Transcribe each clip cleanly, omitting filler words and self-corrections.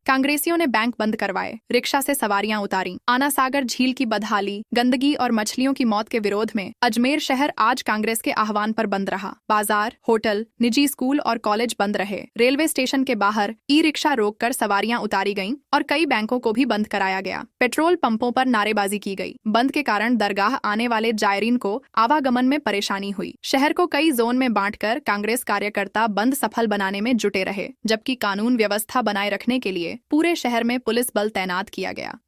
कांग्रेसियों ने बैंक बंद करवाए, रिक्शा से सवारियां उतारी। आना सागर झील की बदहाली, गंदगी और मछलियों की मौत के विरोध में अजमेर शहर आज कांग्रेस के आह्वान पर बंद रहा। बाजार, होटल, निजी स्कूल और कॉलेज बंद रहे। रेलवे स्टेशन के बाहर ई रिक्शा रोककर सवारियां उतारी गईं और कई बैंकों को भी बंद कराया गया। पेट्रोल पंपों पर नारेबाजी की गई। बंद के कारण दरगाह आने वाले जायरीन को आवागमन में परेशानी हुई। शहर को कई जोन में बांटकर कांग्रेस कार्यकर्ता बंद सफल बनाने में जुटे रहे, जबकि कानून व्यवस्था बनाए रखने के लिए पूरे शहर में पुलिस बल तैनात किया गया।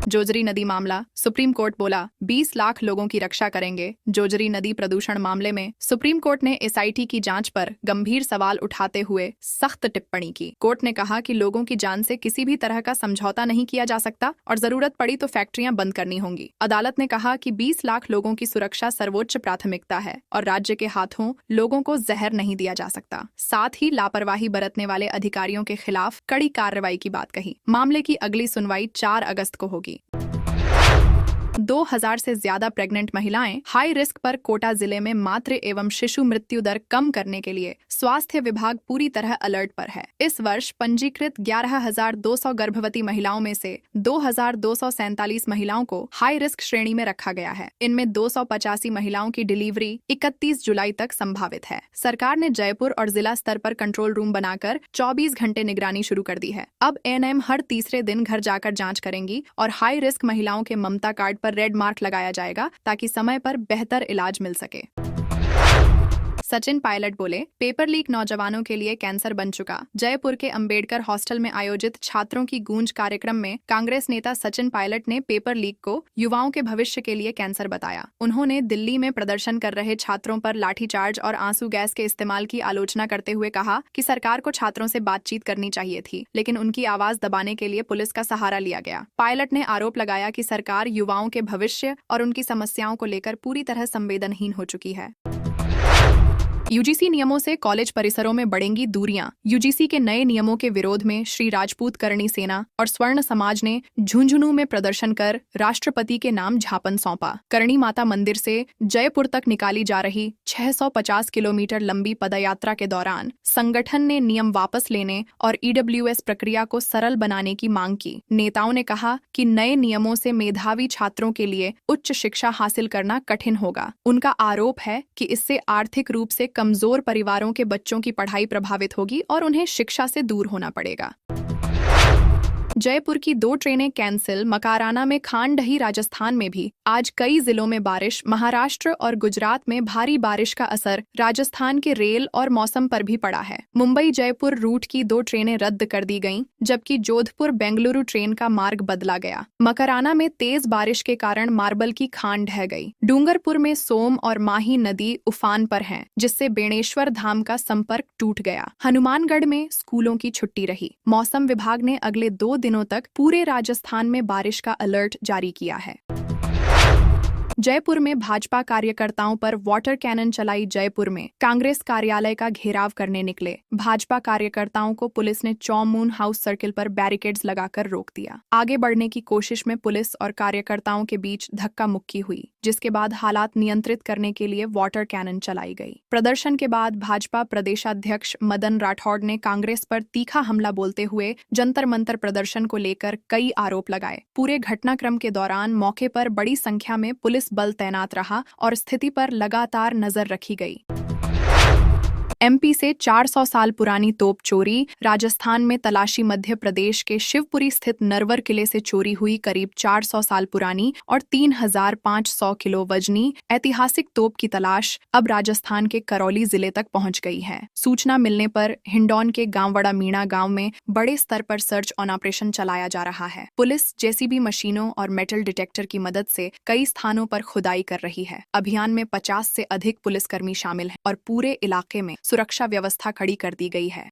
जोजरी नदी मामला, सुप्रीम कोर्ट बोला 20 लाख लोगों की रक्षा करेंगे। जोजरी नदी प्रदूषण मामले में सुप्रीम कोर्ट ने एसआईटी की जांच पर गंभीर सवाल उठाते हुए सख्त टिप्पणी की। कोर्ट ने कहा कि लोगों की जान से किसी भी तरह का समझौता नहीं किया जा सकता और जरूरत पड़ी तो फैक्ट्रियां बंद करनी होंगी। अदालत ने कहा कि 20 लाख लोगों की सुरक्षा सर्वोच्च प्राथमिकता है और राज्य के हाथों लोगों को जहर नहीं दिया जा सकता। साथ ही लापरवाही बरतने वाले अधिकारियों के खिलाफ कड़ी कार्रवाई की बात कही। मामले की अगली सुनवाई 4 अगस्त को होगी। 2000 से ज्यादा प्रेग्नेंट महिलाएं हाई रिस्क पर कोटा जिले में मातृ एवं शिशु मृत्यु दर कम करने के लिए स्वास्थ्य विभाग पूरी तरह अलर्ट पर है। इस वर्ष पंजीकृत 11,200 गर्भवती महिलाओं में से 2,247 महिलाओं को हाई रिस्क श्रेणी में रखा गया है। इनमें 285 महिलाओं की डिलीवरी 31 जुलाई तक संभावित है। सरकार ने जयपुर और जिला स्तर पर कंट्रोल रूम बनाकर 24 घंटे निगरानी शुरू कर दी है। अब एएनएम हर तीसरे दिन घर जाकर जांच करेंगी और हाई रिस्क महिलाओं के ममता कार्ड पर रेड मार्क लगाया जाएगा ताकि समय पर बेहतर इलाज मिल सके। सचिन पायलट बोले, पेपर लीक नौजवानों के लिए कैंसर बन चुका। जयपुर के अंबेडकर हॉस्टल में आयोजित छात्रों की गूंज कार्यक्रम में कांग्रेस नेता सचिन पायलट ने पेपर लीक को युवाओं के भविष्य के लिए कैंसर बताया। उन्होंने दिल्ली में प्रदर्शन कर रहे छात्रों पर लाठीचार्ज और आंसू गैस के इस्तेमाल की आलोचना करते हुए कहा कि सरकार को छात्रों से बातचीत करनी चाहिए थी, लेकिन उनकी आवाज दबाने के लिए पुलिस का सहारा लिया गया। पायलट ने आरोप लगाया कि सरकार युवाओं के भविष्य और उनकी समस्याओं को लेकर पूरी तरह संवेदनहीन हो चुकी है। यूजीसी नियमों से कॉलेज परिसरों में बढ़ेंगी दूरियां। यूजीसी के नए नियमों के विरोध में श्री राजपूत करणी सेना और स्वर्ण समाज ने झुंझुनू में प्रदर्शन कर राष्ट्रपति के नाम ज्ञापन सौंपा। करणी माता मंदिर से जयपुर तक निकाली जा रही 650 किलोमीटर लंबी पदयात्रा के दौरान संगठन ने नियम वापस लेने और ईडब्ल्यूएस प्रक्रिया को सरल बनाने की मांग की। नेताओं ने कहा कि नए नियमों से मेधावी छात्रों के लिए उच्च शिक्षा हासिल करना कठिन होगा। उनका आरोप है कि इससे आर्थिक रूप से कमजोर परिवारों के बच्चों की पढ़ाई प्रभावित होगी और उन्हें शिक्षा से दूर होना पड़ेगा। जयपुर की 2 ट्रेनें कैंसिल। मकाराना में खानडही राजस्थान में भी आज कई जिलों में बारिश। महाराष्ट्र और गुजरात में भारी बारिश का असर राजस्थान के रेल और मौसम पर भी पड़ा है। मुंबई जयपुर रूट की 2 ट्रेनें रद्द कर दी गईं, जबकि जोधपुर बेंगलुरु ट्रेन का मार्ग बदला गया। मकाराना में तेज बारिश के कारण मार्बल की खान ढह गई। डूंगरपुर में सोम और माही नदी उफान पर हैं, जिससे बेणेश्वर धाम का संपर्क टूट गया। हनुमानगढ़ में स्कूलों की छुट्टी रही। मौसम विभाग ने अगले 2 दिनों तक पूरे राजस्थान में बारिश का अलर्ट जारी किया है। जयपुर में भाजपा कार्यकर्ताओं पर वाटर कैनन चलाई। जयपुर में कांग्रेस कार्यालय का घेराव करने निकले भाजपा कार्यकर्ताओं को पुलिस ने चौमून हाउस सर्किल पर बैरिकेड्स लगाकर रोक दिया। आगे बढ़ने की कोशिश में पुलिस और कार्यकर्ताओं के बीच धक्का मुक्की हुई, जिसके बाद हालात नियंत्रित करने के लिए वाटर कैनन चलाई गई। प्रदर्शन के बाद भाजपा प्रदेशाध्यक्ष मदन राठौड़ ने कांग्रेस पर तीखा हमला बोलते हुए जंतर मंतर प्रदर्शन को लेकर कई आरोप लगाए। पूरे घटनाक्रम के दौरान मौके पर बड़ी संख्या में पुलिस बल तैनात रहा और स्थिति पर लगातार नजर रखी गई। एमपी से 400 साल पुरानी तोप चोरी। राजस्थान में तलाशी। मध्य प्रदेश के शिवपुरी स्थित नरवर किले से चोरी हुई करीब 400 साल पुरानी और 3,500 किलो वजनी ऐतिहासिक तोप की तलाश अब राजस्थान के करौली जिले तक पहुंच गई है। सूचना मिलने पर हिंडौन के गांवड़ा मीणा गांव में बड़े स्तर पर सर्च ऑन ऑपरेशन चलाया जा रहा है। पुलिस जेसीबी मशीनों और मेटल डिटेक्टर की मदद से कई स्थानों पर खुदाई कर रही है। अभियान में 50 से अधिक पुलिसकर्मी शामिल हैं और पूरे इलाके में सुरक्षा व्यवस्था खड़ी कर दी गई है।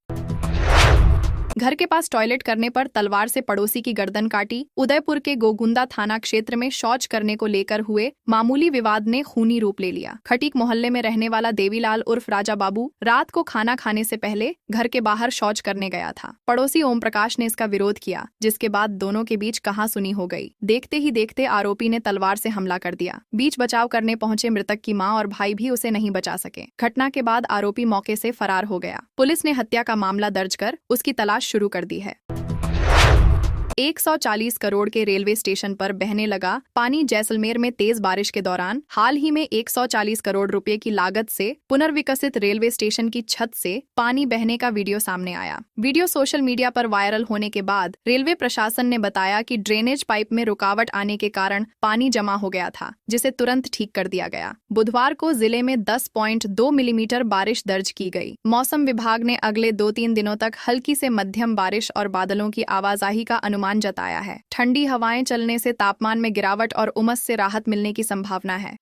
घर के पास टॉयलेट करने पर तलवार से पड़ोसी की गर्दन काटी। उदयपुर के गोगुंदा थाना क्षेत्र में शौच करने को लेकर हुए मामूली विवाद ने खूनी रूप ले लिया। खटीक मोहल्ले में रहने वाला देवीलाल उर्फ राजा बाबू रात को खाना खाने से पहले घर के बाहर शौच करने गया था। पड़ोसी ओम प्रकाश ने इसका विरोध किया, जिसके बाद दोनों के बीच कहासुनी हो गई। देखते ही देखते आरोपी ने तलवार से हमला कर दिया। बीच बचाव करने पहुंचे मृतक की मां और भाई भी उसे नहीं बचा सके। घटना के बाद आरोपी मौके से फरार हो गया। पुलिस ने हत्या का मामला दर्ज कर उसकी तलाश शुरू कर दी है। 140 करोड़ के रेलवे स्टेशन पर बहने लगा पानी। जैसलमेर में तेज बारिश के दौरान हाल ही में 140 करोड़ रुपए की लागत से पुनर्विकसित रेलवे स्टेशन की छत से पानी बहने का वीडियो सामने आया। वीडियो सोशल मीडिया पर वायरल होने के बाद रेलवे प्रशासन ने बताया कि ड्रेनेज पाइप में रुकावट आने के कारण पानी जमा हो गया था, जिसे तुरंत ठीक कर दिया गया। बुधवार को जिले में 10.2 मिलीमीटर बारिश दर्ज की गई। मौसम विभाग ने अगले 2-3 दिनों तक हल्की से मध्यम बारिश और बादलों की आवाजाही का अनुमान जताया है। ठंडी हवाएं चलने से तापमान में गिरावट और उमस से राहत मिलने की संभावना है।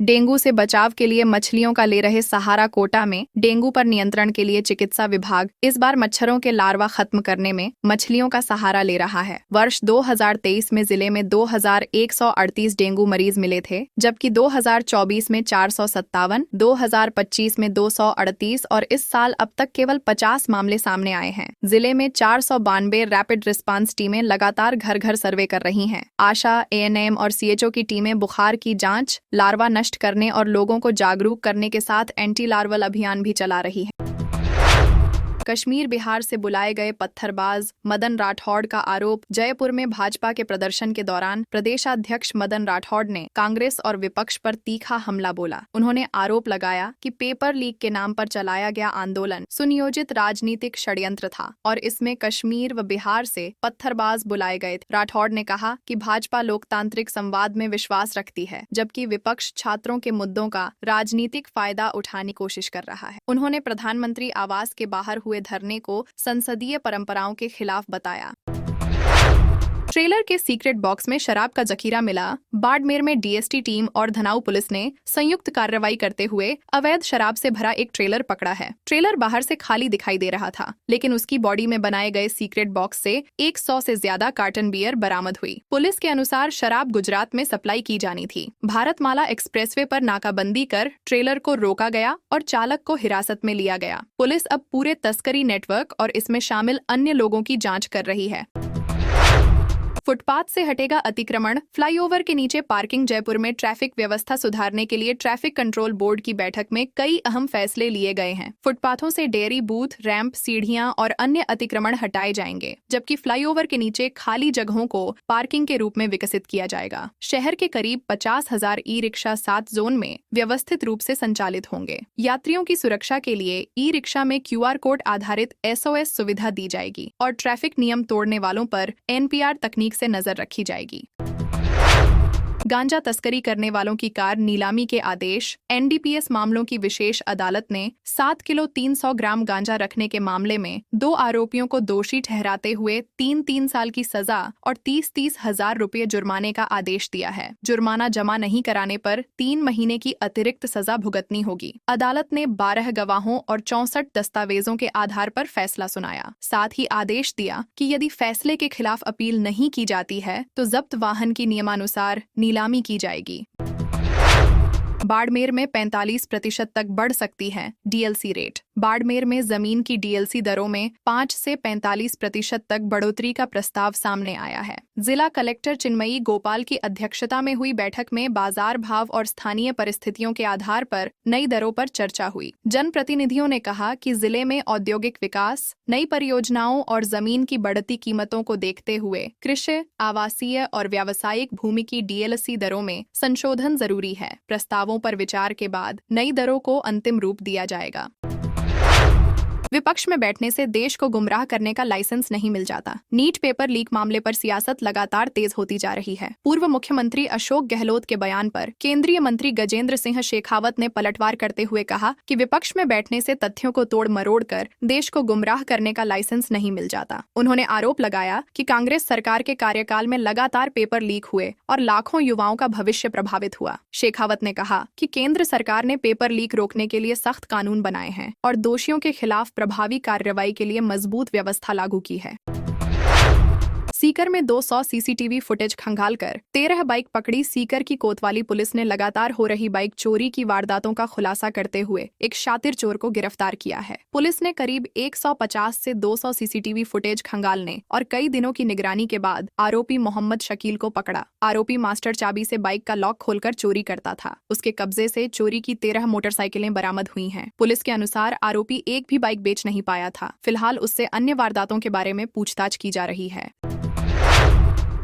डेंगू से बचाव के लिए मछलियों का ले रहे सहारा। कोटा में डेंगू पर नियंत्रण के लिए चिकित्सा विभाग इस बार मच्छरों के लार्वा खत्म करने में मछलियों का सहारा ले रहा है। वर्ष 2023 में जिले में 2138 डेंगू मरीज मिले थे, जबकि 2024 में 457, 2025 में 238 और इस साल अब तक केवल 50 मामले सामने आए हैं। जिले में 492 रैपिड रिस्पांस टीमें लगातार घर घर सर्वे कर रही हैं। आशा, ANM और CHO की टीमें बुखार की जांच, लार्वा नष्ट करने और लोगों को जागरूक करने के साथ एंटी लार्वल अभियान भी चला रही है। कश्मीर बिहार से बुलाए गए पत्थरबाज मदन राठौड़ का आरोप। जयपुर में भाजपा के प्रदर्शन के दौरान प्रदेशाध्यक्ष मदन राठौड़ ने कांग्रेस और विपक्ष पर तीखा हमला बोला। उन्होंने आरोप लगाया कि पेपर लीक के नाम पर चलाया गया आंदोलन सुनियोजित राजनीतिक षड्यंत्र था और इसमें कश्मीर व बिहार से पत्थरबाज बुलाए गए थे। राठौड़ ने कहा कि भाजपा लोकतांत्रिक संवाद में विश्वास रखती है, जबकि विपक्ष छात्रों के मुद्दों का राजनीतिक फायदा उठाने की कोशिश कर रहा है। उन्होंने प्रधानमंत्री आवास के बाहर हुए धरने को संसदीय परंपराओं के खिलाफ बताया। ट्रेलर के सीक्रेट बॉक्स में शराब का जखीरा मिला। बाड़मेर में DST टीम और धनाऊ पुलिस ने संयुक्त कार्रवाई करते हुए अवैध शराब से भरा एक ट्रेलर पकड़ा है। ट्रेलर बाहर से खाली दिखाई दे रहा था, लेकिन उसकी बॉडी में बनाए गए सीक्रेट बॉक्स से 100 से ज्यादा कार्टन बियर बरामद हुई। पुलिस के अनुसार शराब गुजरात में सप्लाई की जानी थी। भारतमाला एक्सप्रेसवे पर नाकाबंदी कर ट्रेलर को रोका गया और चालक को हिरासत में लिया गया। पुलिस अब पूरे तस्करी नेटवर्क और इसमें शामिल अन्य लोगों की जाँच कर रही है। फुटपाथ से हटेगा अतिक्रमण। फ्लाईओवर के नीचे पार्किंग। जयपुर में ट्रैफिक व्यवस्था सुधारने के लिए ट्रैफिक कंट्रोल बोर्ड की बैठक में कई अहम फैसले लिए गए हैं। फुटपाथों से डेयरी बूथ, रैंप, सीढ़ियां और अन्य अतिक्रमण हटाए जाएंगे, जबकि फ्लाईओवर के नीचे खाली जगहों को पार्किंग के रूप में विकसित किया जाएगा। शहर के करीब 50,000 ई-रिक्शा 7 जोन में व्यवस्थित रूप से संचालित होंगे। यात्रियों की सुरक्षा के लिए ई-रिक्शा में QR कोड आधारित SOS सुविधा दी जाएगी और ट्रैफिक नियम तोड़ने वालों पर NPR तकनीक से नजर रखी जाएगी। गांजा तस्करी करने वालों की कार नीलामी के आदेश। NDPS मामलों की विशेष अदालत ने 7 किलो 300 ग्राम गांजा रखने के मामले में 2 आरोपियों को दोषी ठहराते हुए 3 साल की सजा और 30 हजार रुपये जुर्माने का आदेश दिया है। जुर्माना जमा नहीं कराने पर 3 महीने की अतिरिक्त सजा भुगतनी होगी। अदालत ने 12 गवाहों और 64 दस्तावेजों के आधार पर फैसला सुनाया। साथ ही आदेश दिया कि यदि फैसले के खिलाफ अपील नहीं की जाती है तो जब्त वाहन की नियमानुसार नीलामी की जाएगी। बाड़मेर में 45% तक बढ़ सकती है DLC रेट। बाड़मेर में जमीन की DLC दरों में 5 से 45% तक बढ़ोतरी का प्रस्ताव सामने आया है। जिला कलेक्टर चिन्मयी गोपाल की अध्यक्षता में हुई बैठक में बाजार भाव और स्थानीय परिस्थितियों के आधार पर नई दरों पर चर्चा हुई। जनप्रतिनिधियों ने कहा कि जिले में औद्योगिक विकास, नई परियोजनाओं और जमीन की बढ़ती कीमतों को देखते हुए कृषि, आवासीय और व्यावसायिक भूमि की DLC दरों में संशोधन जरूरी है। प्रस्तावों पर विचार के बाद नई दरों को अंतिम रूप दिया जाएगा। विपक्ष में बैठने से देश को गुमराह करने का लाइसेंस नहीं मिल जाता। नीट पेपर लीक मामले पर सियासत लगातार तेज होती जा रही है। पूर्व मुख्यमंत्री अशोक गहलोत के बयान पर केंद्रीय मंत्री गजेंद्र सिंह शेखावत ने पलटवार करते हुए कहा कि विपक्ष में बैठने से तथ्यों को तोड़ मरोड़ कर देश को गुमराह करने का लाइसेंस नहीं मिल जाता। उन्होंने आरोप लगाया कि कांग्रेस सरकार के कार्यकाल में लगातार पेपर लीक हुए और लाखों युवाओं का भविष्य प्रभावित हुआ। शेखावत ने कहा कि केंद्र सरकार ने पेपर लीक रोकने के लिए सख्त कानून बनाए हैं और दोषियों के खिलाफ प्रभावी कार्रवाई के लिए मजबूत व्यवस्था लागू की है। सीकर में 200 सीसीटीवी फुटेज खंगालकर 13 बाइक पकड़ी। सीकर की कोतवाली पुलिस ने लगातार हो रही बाइक चोरी की वारदातों का खुलासा करते हुए एक शातिर चोर को गिरफ्तार किया है। पुलिस ने करीब 150 से 200 सीसीटीवी फुटेज खंगालने और कई दिनों की निगरानी के बाद आरोपी मोहम्मद शकील को पकड़ा। आरोपी मास्टर चाबी से बाइक का लॉक खोलकर चोरी करता था। उसके कब्जे से चोरी की 13 मोटरसाइकिलें बरामद हुई हैं। पुलिस के अनुसार आरोपी एक भी बाइक बेच नहीं पाया था। फिलहाल उससे अन्य वारदातों के बारे में पूछताछ की जा रही है।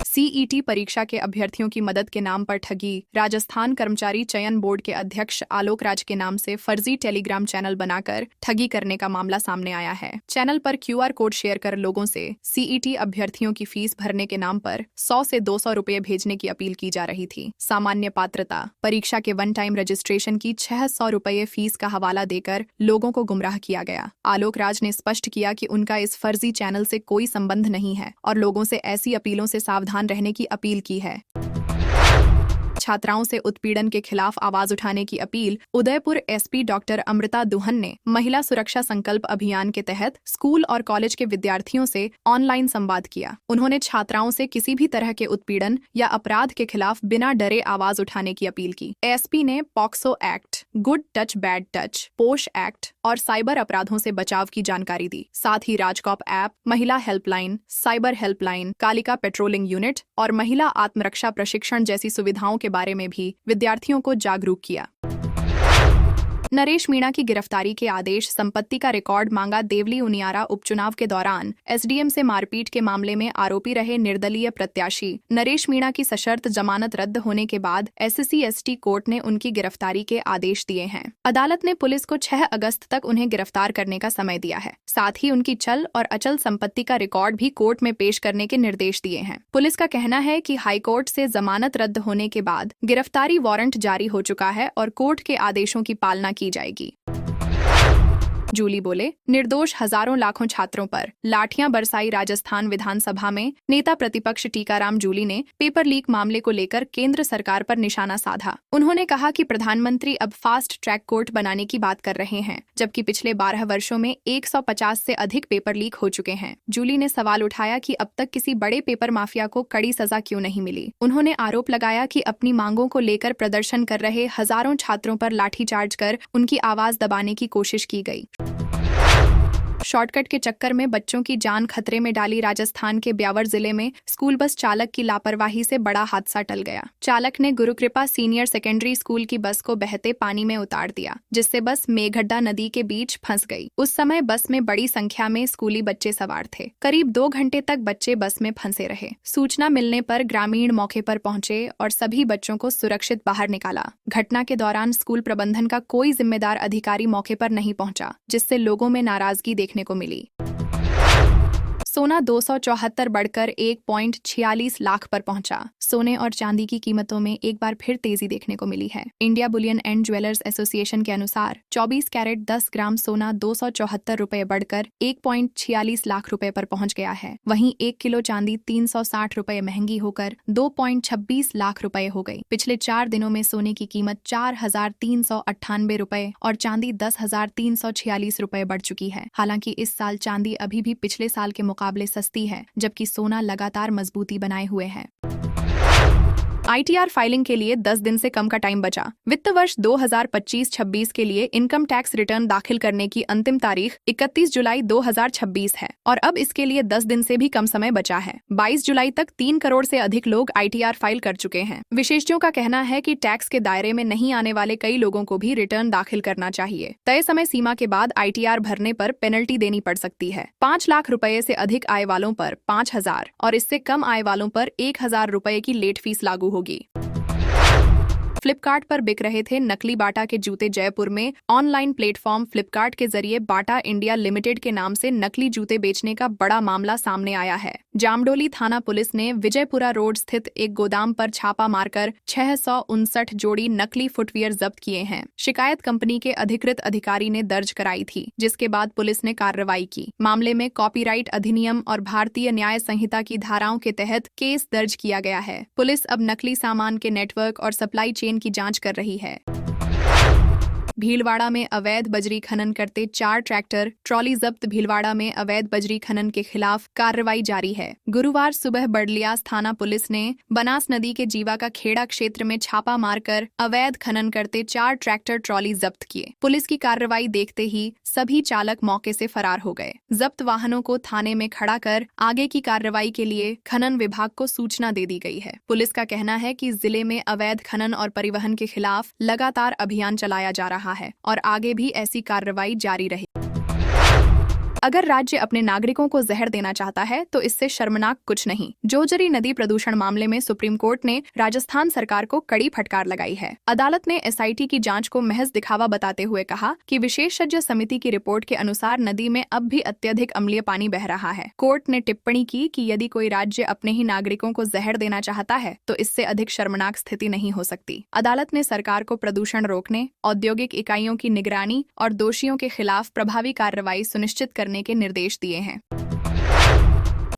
सीईटी परीक्षा के अभ्यर्थियों की मदद के नाम पर ठगी। राजस्थान कर्मचारी चयन बोर्ड के अध्यक्ष आलोक राज के नाम से फर्जी टेलीग्राम चैनल बनाकर ठगी करने का मामला सामने आया है। चैनल पर क्यूआर कोड शेयर कर लोगों से सीईटी अभ्यर्थियों की फीस भरने के नाम पर 100 से 200 रुपये भेजने की अपील की जा रही थी। सामान्य पात्रता परीक्षा के वन टाइम रजिस्ट्रेशन की 600 रुपये फीस का हवाला देकर लोगों को गुमराह किया गया। आलोक राज ने स्पष्ट किया कि उनका इस फर्जी चैनल से कोई संबंध नहीं है और लोगों से ऐसी अपीलों से सावधान रहने की अपील की है। छात्राओं से उत्पीड़न के खिलाफ आवाज उठाने की appeal. Udaipur SP doctor Amrita Duhan ने महिला सुरक्षा संकल्प अभियान के तहत स्कूल और कॉलेज के विद्यार्थियों से ऑनलाइन संवाद किया। उन्होंने छात्राओं से किसी भी तरह के उत्पीड़न या अपराध के खिलाफ बिना डरे आवाज उठाने की अपील की। एसपी ने POCSO act, good touch bad touch, पोश एक्ट और साइबर अपराधों से बचाव की जानकारी दी। साथ ही राजकॉप ऐप, महिला helpline, cyber helpline, Kalika patrolling unit और महिला आत्मरक्षा प्रशिक्षण जैसी सुविधाओं के बारे में भी विद्यार्थियों को जागरूक किया। नरेश मीणा की गिरफ्तारी के आदेश। संपत्ति का रिकॉर्ड मांगा। देवली उनियारा उपचुनाव के दौरान एसडीएम से मारपीट के मामले में आरोपी रहे निर्दलीय प्रत्याशी नरेश मीणा की सशर्त जमानत रद्द होने के बाद एससी एसटी कोर्ट ने उनकी गिरफ्तारी के आदेश दिए हैं। अदालत ने पुलिस को 6 अगस्त तक उन्हें गिरफ्तार करने का समय दिया है। साथ ही उनकी चल और अचल संपत्ति का रिकॉर्ड भी कोर्ट में पेश करने के निर्देश दिए हैं। पुलिस का कहना है कि हाईकोर्ट से जमानत रद्द होने के बाद गिरफ्तारी वारंट जारी हो चुका है और कोर्ट के आदेशों की पालना की जाएगी। जूली बोले, निर्दोष हजारों लाखों छात्रों पर लाठियां बरसाई। राजस्थान विधानसभा में नेता प्रतिपक्ष टीकाराम जूली ने पेपर लीक मामले को लेकर केंद्र सरकार पर निशाना साधा। उन्होंने कहा कि प्रधानमंत्री अब फास्ट ट्रैक कोर्ट बनाने की बात कर रहे हैं, जबकि पिछले 12 वर्षों में 150 से अधिक पेपर लीक हो चुके हैं। जूली ने सवाल उठाया कि अब तक किसी बड़े पेपर माफिया को कड़ी सजा क्यों नहीं मिली। उन्होंने आरोप लगाया कि अपनी मांगों को लेकर प्रदर्शन कर रहे हजारों छात्रों पर लाठीचार्ज कर उनकी आवाज दबाने की कोशिश की गई। शॉर्टकट के चक्कर में बच्चों की जान खतरे में डाली। राजस्थान के ब्यावर जिले में स्कूल बस चालक की लापरवाही से बड़ा हादसा टल गया। चालक ने गुरुकृपा सीनियर सेकेंडरी स्कूल की बस को बहते पानी में उतार दिया, जिससे बस मेघड्डा नदी के बीच फंस गई। उस समय बस में बड़ी संख्या में स्कूली बच्चे सवार थे। करीब 2 घंटे तक बच्चे बस में फंसे रहे। सूचना मिलने पर ग्रामीण मौके पर पहुंचे और सभी बच्चों को सुरक्षित बाहर निकाला। घटना के दौरान स्कूल प्रबंधन का कोई जिम्मेदार अधिकारी मौके पर नहीं पहुंचा, जिससे लोगों में नाराजगी देखने को मिली। सोना 274 बढ़कर 1.46 लाख पर पहुंचा। सोने और चांदी की कीमतों में एक बार फिर तेजी देखने को मिली है। India Boolean and jewellers association के अनुसार 24 कैरेट 10 ग्राम सोना 274 रुपये बढ़कर 1.46 लाख रुपए पर पहुंच गया है। वहीं 1 किलो चांदी 360 रुपये महंगी होकर 2.26 लाख रुपए हो गई। पिछले 4 दिनों में सोने की कीमत 4,398 रुपये और चांदी 10,346 रुपये बढ़ चुकी है। हालांकि इस साल चांदी अभी भी पिछले साल के मुकाबले सस्ती है, जबकि सोना लगातार मजबूती बनाए हुए है। आईटीआर फाइलिंग के लिए 10 दिन से कम का टाइम बचा। वित्त वर्ष 2025-26 के लिए इनकम टैक्स रिटर्न दाखिल करने की अंतिम तारीख 31 जुलाई 2026 है और अब इसके लिए 10 दिन से भी कम समय बचा है। 22 जुलाई तक 3 करोड़ से अधिक लोग आईटीआर फाइल कर चुके हैं। विशेषज्ञों का कहना है कि टैक्स के दायरे में नहीं आने वाले कई लोगों को भी रिटर्न दाखिल करना चाहिए। तय समय सीमा के बाद आईटीआर भरने पर पेनल्टी देनी पड़ सकती है। 5 लाख रुपए से अधिक आय वालों पर 5,000 और इससे कम आय वालों पर 1,000 रुपए की लेट फीस लागू होगी। फ्लिपकार्ट पर बिक रहे थे नकली बाटा के जूते। जयपुर में ऑनलाइन प्लेटफॉर्म फ्लिपकार्ट के जरिए बाटा इंडिया लिमिटेड के नाम से नकली जूते बेचने का बड़ा मामला सामने आया है। जामडोली थाना पुलिस ने विजयपुरा रोड स्थित एक गोदाम पर छापा मारकर 659 जोड़ी नकली फुटवियर जब्त किए हैं। शिकायत कंपनी के अधिकृत अधिकारी ने दर्ज कराई थी, जिसके बाद पुलिस ने कार्रवाई की। मामले में कॉपीराइट अधिनियम और भारतीय न्याय संहिता की धाराओं के तहत केस दर्ज किया गया है। पुलिस अब नकली सामान के नेटवर्क और सप्लाई चेन की जांच कर रही है। भीलवाड़ा में अवैध बजरी खनन करते 4 ट्रैक्टर ट्रॉली जब्त। भीलवाड़ा में अवैध बजरी खनन के खिलाफ कार्रवाई जारी है। गुरुवार सुबह बड़लियास थाना पुलिस ने बनास नदी के जीवा का खेड़ा क्षेत्र में छापा मारकर अवैध खनन करते 4 ट्रैक्टर ट्रॉली जब्त किए। पुलिस की कार्रवाई देखते ही सभी चालक मौके से फरार हो गए। जब्त वाहनों को थाने में खड़ा कर आगे की कार्रवाई के लिए खनन विभाग को सूचना दे दी गई है। पुलिस का कहना है कि जिले में अवैध खनन और परिवहन के खिलाफ लगातार अभियान चलाया जा रहा है और आगे भी ऐसी कार्रवाई जारी रहेगी। अगर राज्य अपने नागरिकों को जहर देना चाहता है तो इससे शर्मनाक कुछ नहीं। जोजरी नदी प्रदूषण मामले में सुप्रीम कोर्ट ने राजस्थान सरकार को कड़ी फटकार लगाई है। अदालत ने एसआईटी की जांच को महज दिखावा बताते हुए कहा कि विशेषज्ञ समिति की रिपोर्ट के अनुसार नदी में अब भी अत्यधिक अम्लीय पानी बह रहा है। कोर्ट ने टिप्पणी की कि यदि कोई राज्य अपने ही नागरिकों को जहर देना चाहता है तो इससे अधिक शर्मनाक स्थिति नहीं हो सकती। अदालत ने सरकार को प्रदूषण रोकने, औद्योगिक इकाइयों की निगरानी और दोषियों के खिलाफ प्रभावी कार्रवाई सुनिश्चित करने के निर्देश दिए हैं।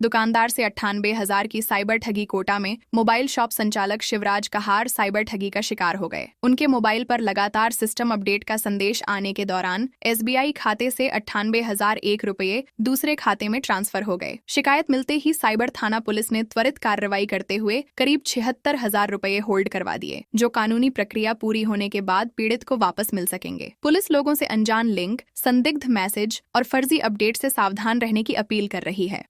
दुकानदार से 98,000 की साइबर ठगी। कोटा में मोबाइल शॉप संचालक शिवराज कहार साइबर ठगी का शिकार हो गए। उनके मोबाइल पर लगातार सिस्टम अपडेट का संदेश आने के दौरान एसबीआई खाते से 98,001 रुपये दूसरे खाते में ट्रांसफर हो गए। शिकायत मिलते ही साइबर थाना पुलिस ने त्वरित कार्रवाई करते हुए करीब 76,000 रुपये होल्ड करवा दिए, जो कानूनी प्रक्रिया पूरी होने के बाद पीड़ित को वापस मिल सकेंगे। पुलिस लोगों से अनजान लिंक, संदिग्ध मैसेज और फर्जी अपडेट से सावधान रहने की अपील कर रही है।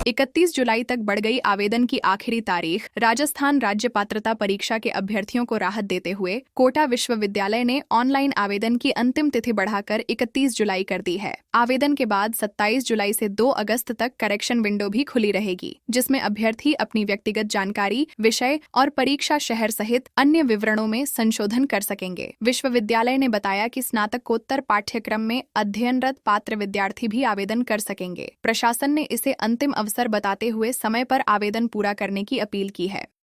31 जुलाई तक बढ़ गई आवेदन की आखिरी तारीख। राजस्थान राज्य पात्रता परीक्षा के अभ्यर्थियों को राहत देते हुए कोटा विश्वविद्यालय ने ऑनलाइन आवेदन की अंतिम तिथि बढ़ाकर 31 जुलाई कर दी है। आवेदन के बाद 27 जुलाई से 2 अगस्त तक करेक्शन विंडो भी खुली रहेगी, जिसमें अभ्यर्थी अपनी व्यक्तिगत जानकारी, विषय और परीक्षा शहर सहित अन्य विवरणों में संशोधन कर सकेंगे। विश्वविद्यालय ने बताया कि स्नातकोत्तर पाठ्यक्रम में अध्ययनरत पात्र विद्यार्थी भी आवेदन कर सकेंगे। प्रशासन ने इसे अंतिम अवसर बताते हुए समय पर आवेदन पूरा करने की अपील की है।